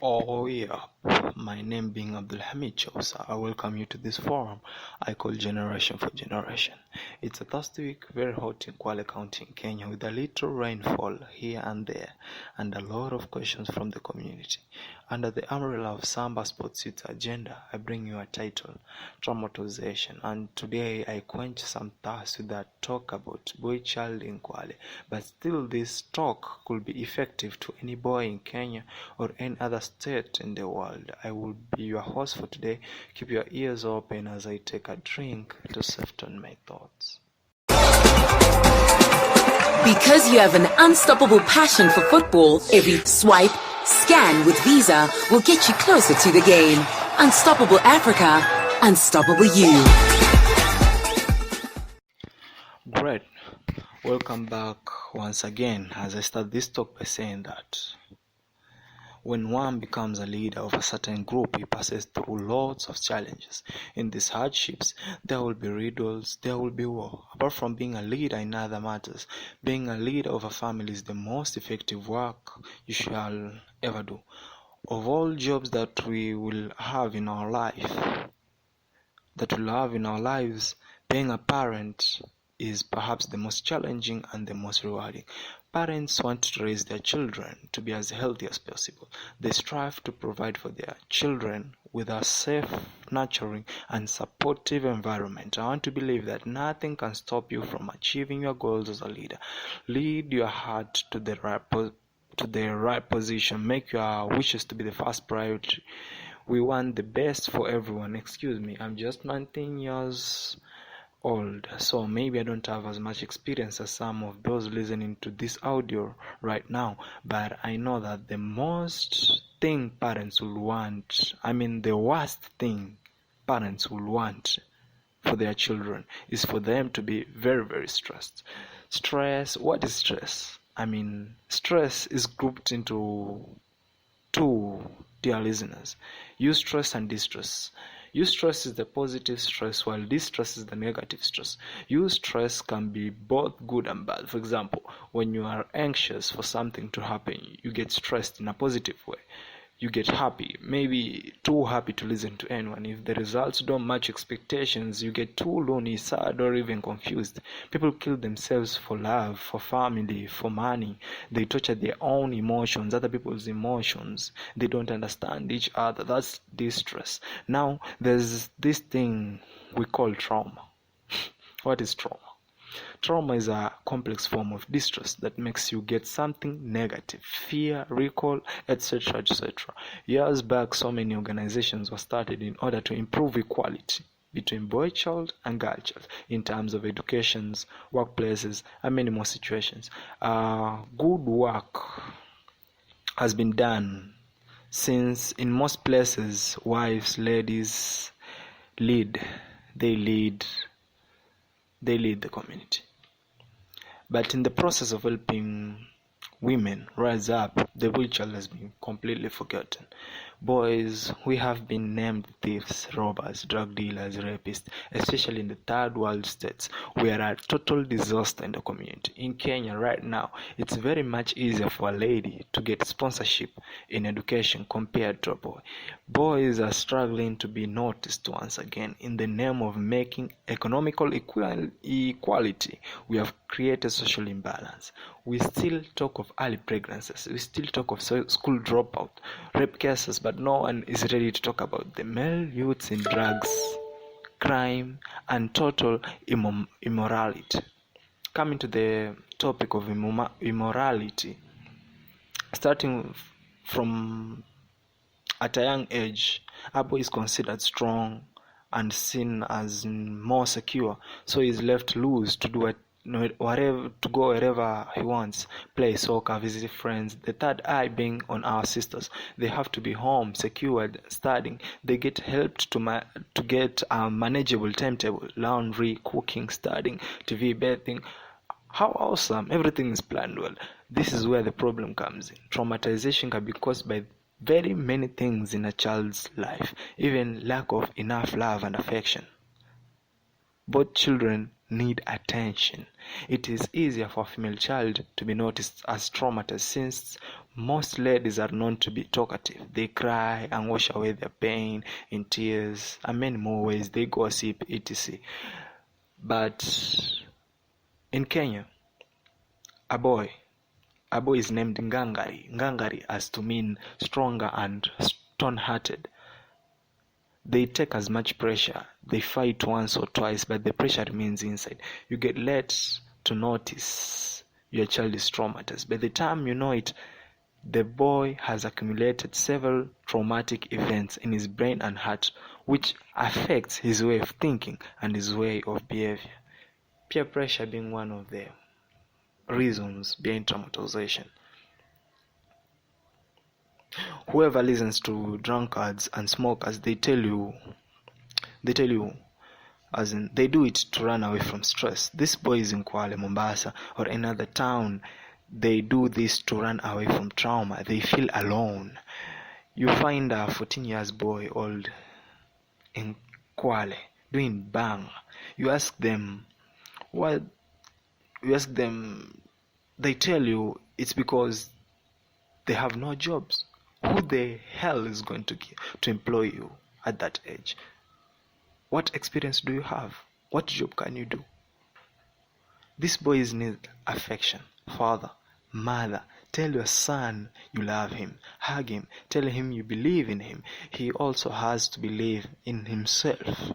Oh yeah, my name being Abdulhamid Chausa, I welcome you to this forum I call Generation for Generation. It's a Thursday week, very hot in Kwale County in Kenya with a little rainfall here and there and a lot of questions from the community. Under the umbrella of Samba Sports Youth Agenda, I bring you a title, Traumatization, and today I quench some thirst with a talk about boy child in Kwale, but still this talk could be effective to any boy in Kenya or any other state in the world. I will be your host for today. Keep your ears open as I take a drink to soften my thoughts. Because you have an unstoppable passion for football, every swipe, scan with Visa will get you closer to the game. Unstoppable Africa, unstoppable you. Great. Welcome back once again as I start this talk by saying that when one becomes a leader of a certain group, he passes through lots of challenges. In these hardships, there will be riddles, there will be war. Apart from being a leader in other matters, being a leader of a family is the most effective work you shall ever do. Of all jobs that we will have in our lives, being a parent is perhaps the most challenging and the most rewarding. Parents want to raise their children to be as healthy as possible. They strive to provide for their children with a safe, nurturing, and supportive environment. I want to believe that nothing can stop you from achieving your goals as a leader. Lead your heart to the right position. Make your wishes to be the first priority. We want the best for everyone. Excuse me, I'm just 19 years old, so maybe I don't have as much experience as some of those listening to this audio right now, but I know that the worst thing parents will want for their children is for them to be very, very stressed. What is stress? Stress is grouped into two, dear listeners: eustress and distress. Eustress is the positive stress, while distress is the negative stress. Eustress can be both good and bad. For example, when you are anxious for something to happen, you get stressed in a positive way. You get happy, maybe too happy to listen to anyone. If the results don't match expectations, you get too lonely, sad, or even confused. People kill themselves for love, for family, for money. They torture their own emotions, other people's emotions. They don't understand each other. That's distress. Now, there's this thing we call trauma. What is trauma? Trauma is a complex form of distress that makes you get something negative, fear, recall, etc., etc. Years back, so many organizations were started in order to improve equality between boy child and girl child in terms of educations, workplaces, and many more situations. Good work has been done since in most places ladies lead the community. But in the process of helping women rise up, the boy child has been completely forgotten. Boys, we have been named thieves, robbers, drug dealers, rapists, especially in the third world states. We are a total disaster in the community. In Kenya right now, it's very much easier for a lady to get sponsorship in education compared to a boy. Boys are struggling to be noticed once again. In the name of making economical equality, we have created social imbalance. We still talk of early pregnancies. We still talk of school dropout, rape cases, but no one is ready to talk about the male youths in drugs, crime, and total immorality. Coming to the topic of immorality, starting from at a young age, a boy is considered strong and seen as more secure, so he is left loose to do to go wherever he wants, play soccer, visit friends. The third eye being on our sisters. They have to be home, secured, studying. They get helped to get a manageable timetable, laundry, cooking, studying, TV, bathing. How awesome! Everything is planned well. This is where the problem comes in. Traumatization can be caused by very many things in a child's life, even lack of enough love and affection. Both children need attention. It is easier for a female child to be noticed as traumatized since most ladies are known to be talkative. They cry and wash away their pain in tears and many more ways. They gossip, etc. But in Kenya, a boy is named Ngangari. Ngangari has to mean stronger and stone-hearted. They take as much pressure. They fight once or twice, but the pressure remains inside. You get led to notice your child is traumatized. By the time you know it, the boy has accumulated several traumatic events in his brain and heart, which affects his way of thinking and his way of behavior. Peer pressure being one of the reasons behind traumatization. Whoever listens to drunkards and smokers, they tell you as in they do it to run away from stress. This boy is in Kwale, Mombasa or another town. They do this to run away from trauma. They feel alone. You find a 14 years boy old in Kwale doing bang. You ask them what. They tell you it's because they have no jobs. Who the hell is going to employ you at that age? What experience do you have? What job can you do? These boys need affection. Father, mother, tell your son you love him. Hug him. Tell him you believe in him. He also has to believe in himself.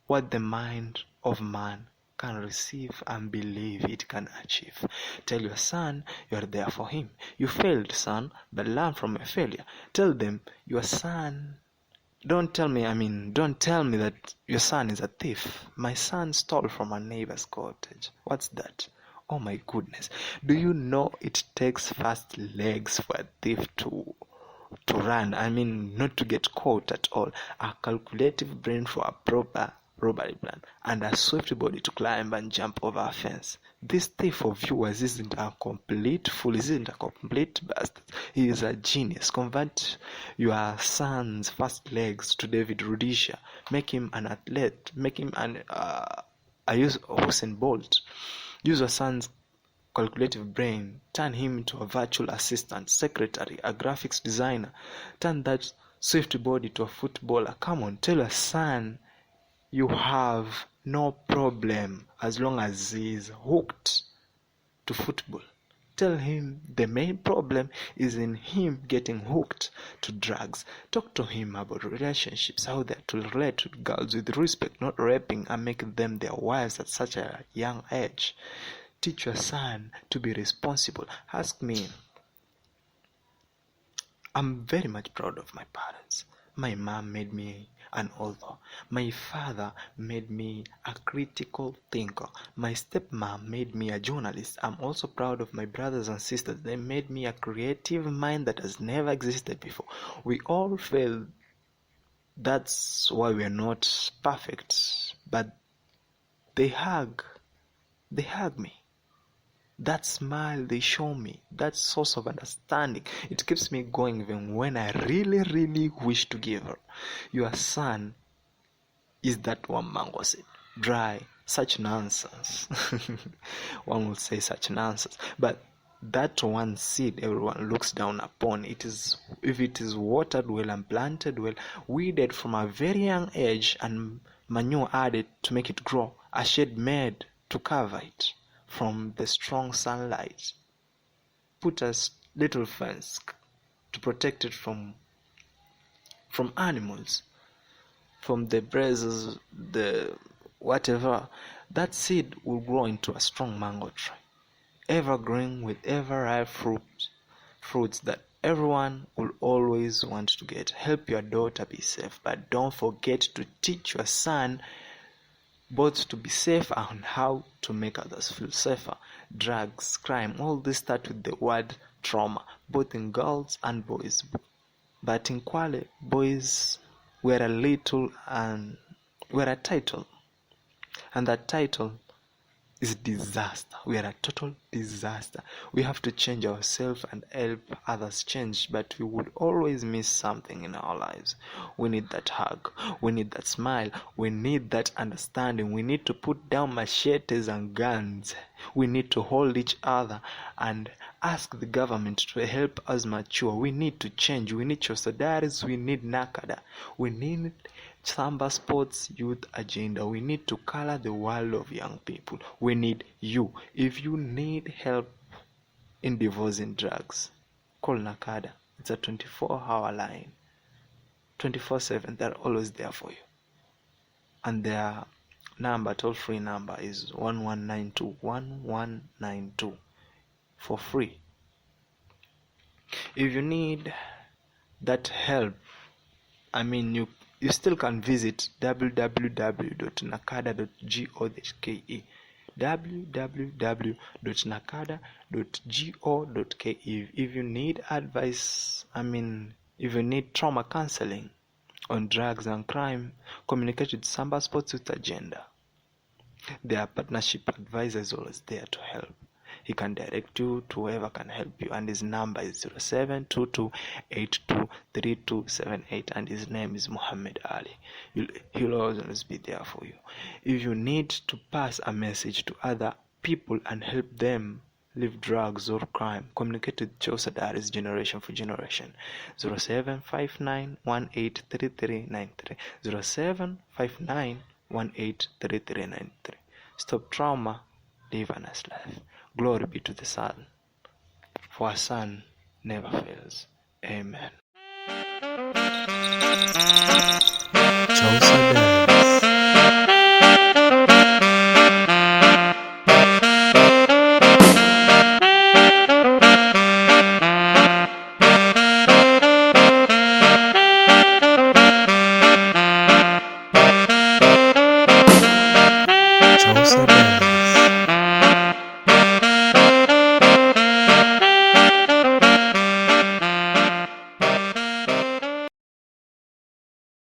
What the mind of man can receive and believe it can achieve. Tell your son you are there for him. You failed, son, but learn from your failure. Tell them your son. Don't tell me that your son is a thief. My son stole from a neighbor's cottage. What's that? Oh my goodness. Do you know it takes fast legs for a thief to run? Not to get caught at all. A calculative brain for a proper robbery plan, and a swift body to climb and jump over a fence. This thief of yours isn't a complete fool, isn't a complete bastard. He is a genius. Convert your son's fast legs to David Rudisha. Make him an athlete. Make him a Usain Bolt. Use your son's calculative brain. Turn him into a virtual assistant, secretary, a graphics designer. Turn that swift body to a footballer. Come on, tell your son you have no problem as long as he is hooked to football. Tell him the main problem is in him getting hooked to drugs. Talk to him about relationships, how they are to relate to girls with respect, not raping and making them their wives at such a young age. Teach your son to be responsible. Ask me. I'm very much proud of my parents. My mom made me an author. My father made me a critical thinker. My stepmom made me a journalist. I'm also proud of my brothers and sisters. They made me a creative mind that has never existed before. We all fail. That's why we're not perfect. But they hug me. That smile they show me, that source of understanding, it keeps me going even when I really, really wish to give her. Your son is that one mango seed, dry, such nonsense. One would say such nonsense. But that one seed everyone looks down upon, if it is watered well and planted well, weeded from a very young age and manure added to make it grow, a shade made to cover it from the strong sunlight, put a little fence to protect it from animals, from the breezes, the whatever, that seed will grow into a strong mango tree, evergreen with ever ripe fruits that everyone will always want to get. Help your daughter be safe, but don't forget to teach your son both to be safe and how to make others feel safer. Drugs, crime, all this start with the word trauma, both in girls and boys. But in Kwale, boys were a title, and that title is disaster. We are a total disaster. We have to change ourselves and help others change, but we would always miss something in our lives. We need that hug, we need that smile, we need that understanding. We need to put down machetes and guns. We need to hold each other and ask the government to help us mature. We need to change. We need Chosadaris, we need Nakada, we need Samba Sports Youth Agenda. We need to color the world of young people. We need you. If you need help in divorcing drugs, call Nakada. It's a 24-hour line. 24/7. They're always there for you. And their number, toll-free number, is 1192 1192 for free. If you need that help, you still can visit www.nakada.go.ke, www.nakada.go.ke. If you need advice, if you need trauma counseling on drugs and crime, communicate with Samba Sports Youth Agenda. Their partnership advisor is always there to help. He can direct you to whoever can help you, and his number is 0722823278, and his name is Muhammad Ali. He'll always be there for you. If you need to pass a message to other people and help them leave drugs or crime, communicate with Chosa Diaries Generation for Generation. 0759183393, 0759183393. Stop trauma, live a nice life. Glory be to the Son, for our Son never fails. Amen. Chosa